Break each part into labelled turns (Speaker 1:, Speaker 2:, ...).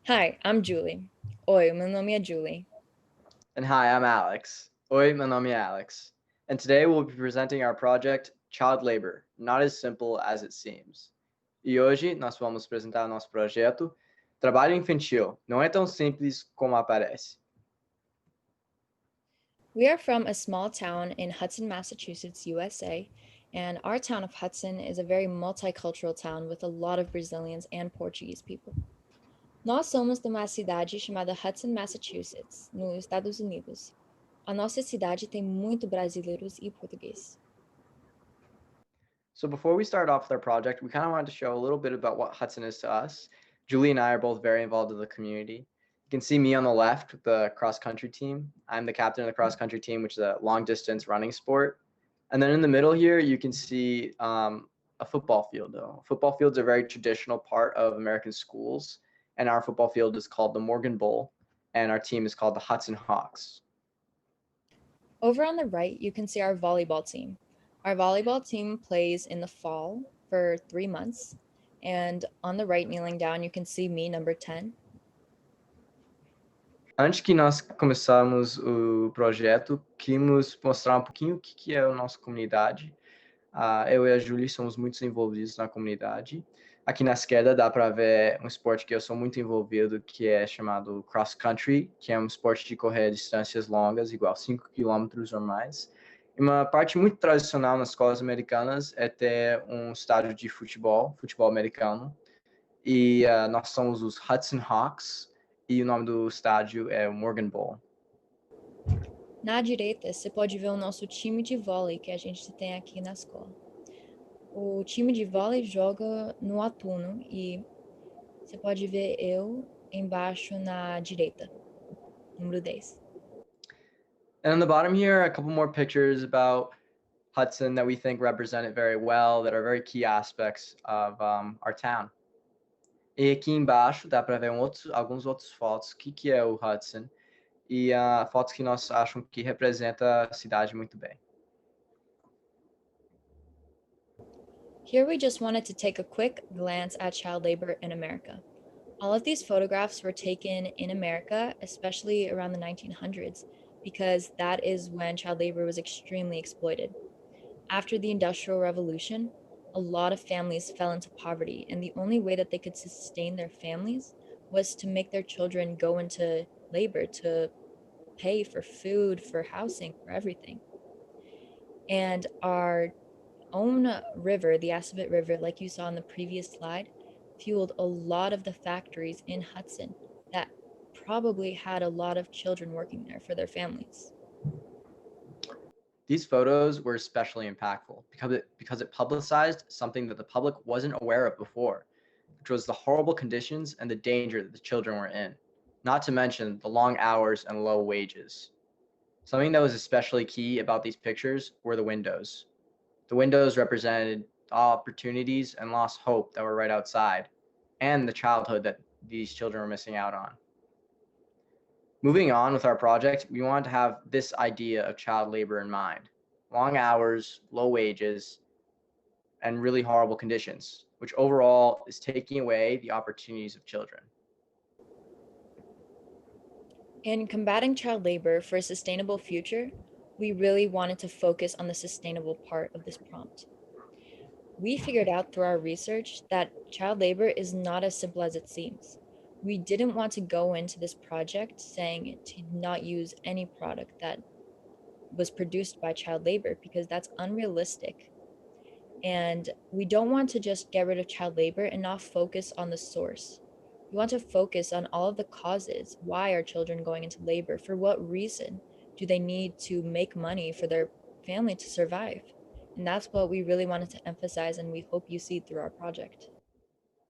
Speaker 1: Hi, I'm Julie. Oi, meu nome é Julie.
Speaker 2: And hi, I'm Alex. Oi, meu nome é Alex. And today we'll be presenting our project, Child Labor, Not as Simple as It Seems. E hoje nós vamos apresentar nosso projeto, Trabalho Infantil, não é tão simples como aparece.
Speaker 1: We are from a small town in Hudson, Massachusetts, USA, and our town of Hudson is a very multicultural town with a lot of Brazilians and Portuguese people. Nós somos de uma cidade chamada Hudson, Massachusetts, nos Estados Unidos. A nossa cidade tem muito brasileiros e português.
Speaker 2: So before we start off with our project, we kind of wanted to show a little bit about what Hudson is to us. Julie and I are both very involved in the community. You can see me on the left with the cross-country team. I'm the captain of the cross-country team, which is a long-distance running sport. And then in the middle here, you can see a football field. Though football fields are a very traditional part of American schools, and our football field is called the Morgan Bowl, and our team is called the Hudson Hawks.
Speaker 1: Over on the right, you can see our volleyball team. Our volleyball team plays in the fall for 3 months. And on the right, kneeling down, you can see me, number 10.
Speaker 2: Antes que nós começarmos o projeto, queríamos mostrar um pouquinho o que é a nossa comunidade. Eu e a Julie somos muito envolvidos na comunidade. Aqui na esquerda dá para ver um esporte que eu sou muito envolvido, que é chamado cross country, que é um esporte de correr distâncias longas, igual 5 quilômetros ou mais. E uma parte muito tradicional nas escolas americanas é ter um estádio de futebol americano. E nós somos os Hudson Hawks, e o nome do estádio é o Morgan Bowl.
Speaker 1: Na direita, você pode ver o nosso time de vôlei que a gente tem aqui na escola. O time de vôlei joga no atuno e você pode ver eu embaixo na direita, número 10.
Speaker 2: And on the bottom here, a couple more pictures about Hudson that we think represent it very well, that are very key aspects of our town. E aqui embaixo dá para ver alguns outros fotos, que é o Hudson, e fotos que nós acham que representa a cidade muito bem.
Speaker 1: Here we just wanted to take a quick glance at child labor in America. All of these photographs were taken in America, especially around the 1900s, because that is when child labor was extremely exploited. After the Industrial Revolution, a lot of families fell into poverty, and the only way that they could sustain their families was to make their children go into labor to pay for food, for housing, for everything. And our own river, the Assabet River, like you saw in the previous slide, fueled a lot of the factories in Hudson that probably had a lot of children working there for their families.
Speaker 2: These photos were especially impactful because it publicized something that the public wasn't aware of before, which was the horrible conditions and the danger that the children were in, not to mention the long hours and low wages. Something that was especially key about these pictures were the windows. The windows represented opportunities and lost hope that were right outside, and the childhood that these children were missing out on. Moving on with our project, we wanted to have this idea of child labor in mind: long hours, low wages, and really horrible conditions, which overall is taking away the opportunities of children.
Speaker 1: In combating child labor for a sustainable future, we really wanted to focus on the sustainable part of this prompt. We figured out through our research that child labor is not as simple as it seems. We didn't want to go into this project saying to not use any product that was produced by child labor because that's unrealistic. And we don't want to just get rid of child labor and not focus on the source. We want to focus on all of the causes. Why are children going into labor? For what reason? Do they need to make money for their family to survive? And that's what we really wanted to emphasize, and we hope you see through our project.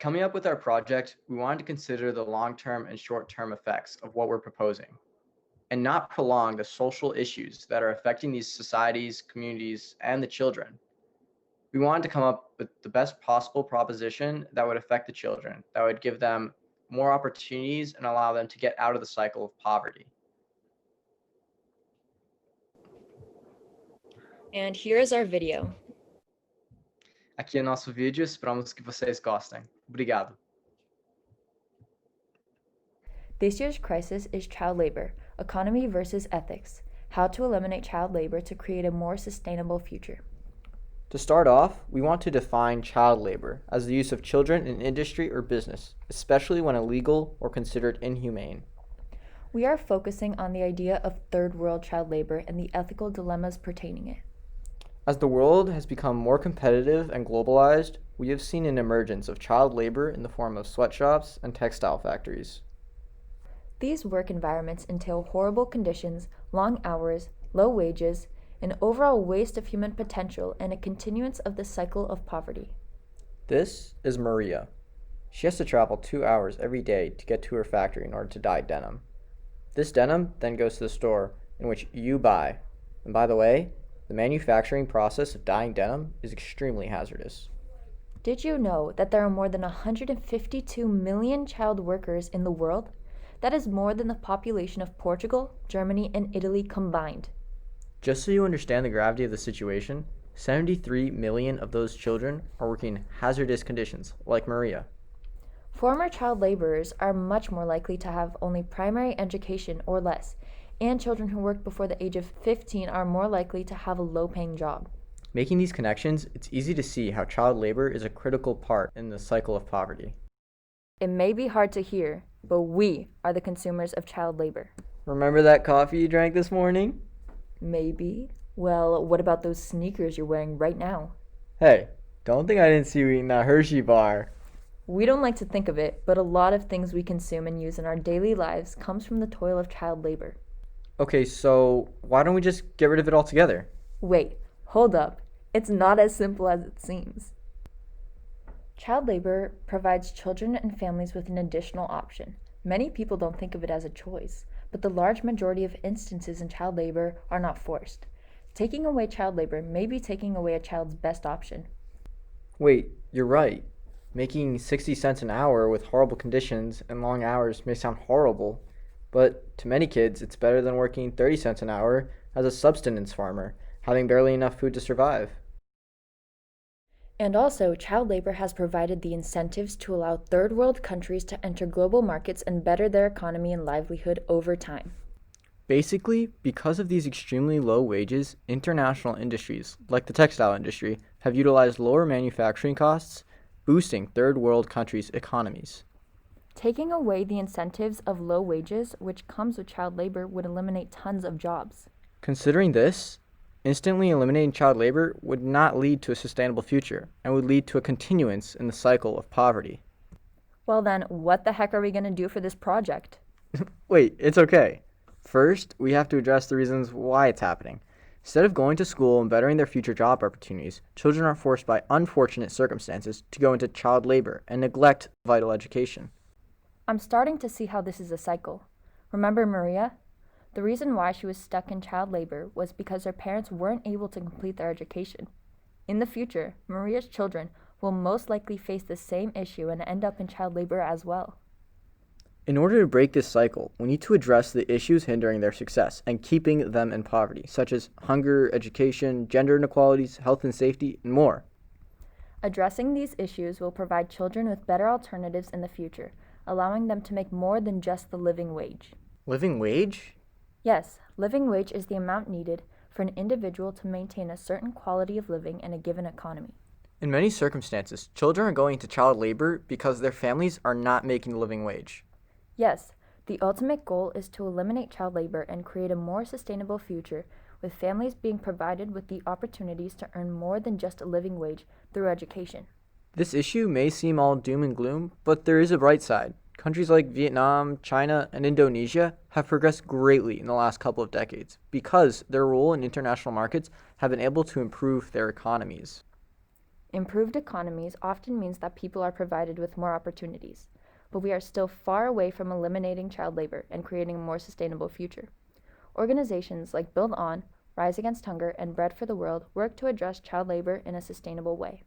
Speaker 2: Coming up with our project, we wanted to consider the long-term and short-term effects of what we're proposing, and not prolong the social issues that are affecting these societies, communities, and the children. We wanted to come up with the best possible proposition that would affect the children, that would give them more opportunities and allow them to get out of the cycle of poverty.
Speaker 1: And here is our video.
Speaker 2: Aqui é nosso vídeo, esperamos que vocês gostem. Obrigado.
Speaker 1: This year's crisis is child labor, economy versus ethics, how to eliminate child labor to create a more sustainable future.
Speaker 2: To start off, we want to define child labor as the use of children in industry or business, especially when illegal or considered inhumane.
Speaker 1: We are focusing on the idea of third world child labor and the ethical dilemmas pertaining it.
Speaker 2: As the world has become more competitive and globalized, we have seen an emergence of child labor in the form of sweatshops and textile factories.
Speaker 1: These work environments entail horrible conditions, long hours, low wages, an overall waste of human potential, and a continuance of the cycle of poverty.
Speaker 2: This is Maria. She has to travel 2 hours every day to get to her factory in order to dye denim. This denim then goes to the store in which you buy. And by the way, the manufacturing process of dyeing denim is extremely hazardous.
Speaker 1: Did you know that there are more than 152 million child workers in the world? That is more than the population of Portugal, Germany, and Italy combined.
Speaker 2: Just so you understand the gravity of the situation, 73 million of those children are working in hazardous conditions, like Maria.
Speaker 1: Former child laborers are much more likely to have only primary education or less, and children who work before the age of 15 are more likely to have a low-paying job.
Speaker 2: Making these connections, it's easy to see how child labor is a critical part in the cycle of poverty.
Speaker 1: It may be hard to hear, but we are the consumers of child labor.
Speaker 2: Remember that coffee you drank this morning?
Speaker 1: Maybe. Well, what about those sneakers you're wearing right now?
Speaker 2: Hey, don't think I didn't see you eating that Hershey bar.
Speaker 1: We don't like to think of it, but a lot of things we consume and use in our daily lives comes from the toil of child labor.
Speaker 2: Okay, so why don't we just get rid of it altogether?
Speaker 1: Wait, hold up. It's not as simple as it seems. Child labor provides children and families with an additional option. Many people don't think of it as a choice, but the large majority of instances in child labor are not forced. Taking away child labor may be taking away a child's best option.
Speaker 2: Wait, you're right. Making 60 cents an hour with horrible conditions and long hours may sound horrible, but to many kids, it's better than working 30 cents an hour as a subsistence farmer, having barely enough food to survive.
Speaker 1: And also, child labor has provided the incentives to allow third world countries to enter global markets and better their economy and livelihood over time.
Speaker 2: Basically, because of these extremely low wages, international industries, like the textile industry, have utilized lower manufacturing costs, boosting third world countries' economies.
Speaker 1: Taking away the incentives of low wages, which comes with child labor, would eliminate tons of jobs.
Speaker 2: Considering this, instantly eliminating child labor would not lead to a sustainable future and would lead to a continuance in the cycle of poverty.
Speaker 1: Well then, what the heck are we going to do for this project?
Speaker 2: Wait, it's okay. First, we have to address the reasons why it's happening. Instead of going to school and bettering their future job opportunities, children are forced by unfortunate circumstances to go into child labor and neglect vital education.
Speaker 1: I'm starting to see how this is a cycle. Remember Maria? The reason why she was stuck in child labor was because her parents weren't able to complete their education. In the future, Maria's children will most likely face the same issue and end up in child labor as well.
Speaker 2: In order to break this cycle, we need to address the issues hindering their success and keeping them in poverty, such as hunger, education, gender inequalities, health and safety, and more.
Speaker 1: Addressing these issues will provide children with better alternatives in the future, allowing them to make more than just the living wage.
Speaker 2: Living wage?
Speaker 1: Yes, living wage is the amount needed for an individual to maintain a certain quality of living in a given economy.
Speaker 2: In many circumstances, children are going into child labor because their families are not making the living wage.
Speaker 1: Yes, the ultimate goal is to eliminate child labor and create a more sustainable future with families being provided with the opportunities to earn more than just a living wage through education.
Speaker 2: This issue may seem all doom and gloom, but there is a bright side. Countries like Vietnam, China, and Indonesia have progressed greatly in the last couple of decades because their role in international markets have been able to improve their economies.
Speaker 1: Improved economies often means that people are provided with more opportunities, but we are still far away from eliminating child labor and creating a more sustainable future. Organizations like Build On, Rise Against Hunger, and Bread for the World work to address child labor in a sustainable way.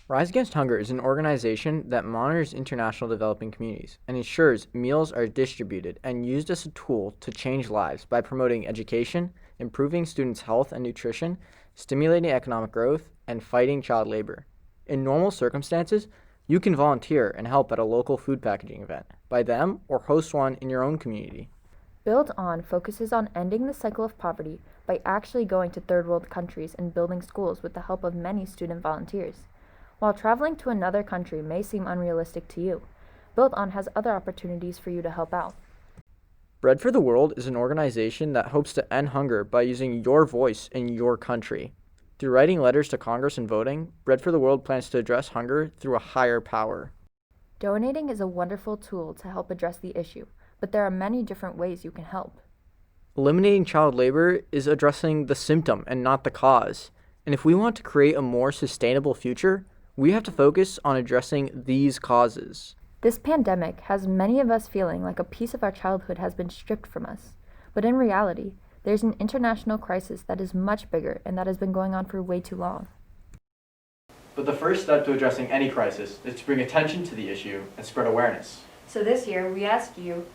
Speaker 2: Rise Against Hunger is an organization that monitors international developing communities and ensures meals are distributed and used as a tool to change lives by promoting education, improving students' health and nutrition, stimulating economic growth, and fighting child labor. In normal circumstances,
Speaker 3: You can volunteer and help at a local food packaging event, by them, or host one in your own community.
Speaker 4: Build On focuses on ending the cycle of poverty by actually going to third world countries and building schools with the help of many student volunteers. While traveling to another country may seem unrealistic to you, Build On has other opportunities for you to help out.
Speaker 3: Bread for the World is an organization that hopes to end hunger by using your voice in your country. Through writing letters to Congress and voting, Bread for the World plans to address hunger through a higher power.
Speaker 4: Donating is a wonderful tool to help address the issue, but there are many different ways you can help.
Speaker 3: Eliminating child labor is addressing the symptom and not the cause. And if we want to create a more sustainable future, we have to focus on addressing these causes.
Speaker 4: This pandemic has many of us feeling like a piece of our childhood has been stripped from us. But in reality, there's an international crisis that is much bigger and that has been going on for way too long.
Speaker 5: But the first step to addressing any crisis is to bring attention to the issue and spread awareness.
Speaker 4: So this year, we ask you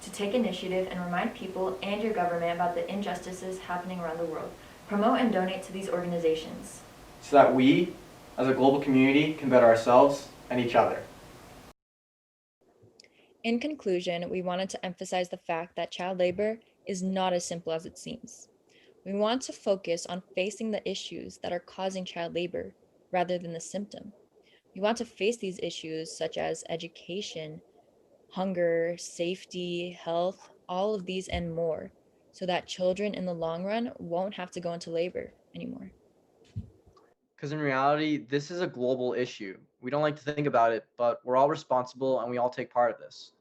Speaker 4: to take initiative and remind people and your government about the injustices happening around the world. Promote and donate to these organizations.
Speaker 5: So that we, as a global community, can better ourselves and each other.
Speaker 1: In conclusion, we wanted to emphasize the fact that child labor is not as simple as it seems. We want to focus on facing the issues that are causing child labor rather than the symptom. We want to face these issues such as education, hunger, safety, health, all of these and more, so that children in the long run won't have to go into labor anymore.
Speaker 2: Because in reality, this is a global issue. We don't like to think about it, but we're all responsible and we all take part of this.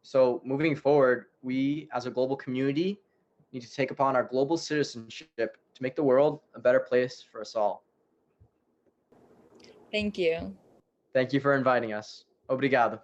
Speaker 2: So moving forward, we as a global community need to take upon our global citizenship to make the world a better place for us all.
Speaker 1: Thank you.
Speaker 2: Thank you for inviting us. Obrigado.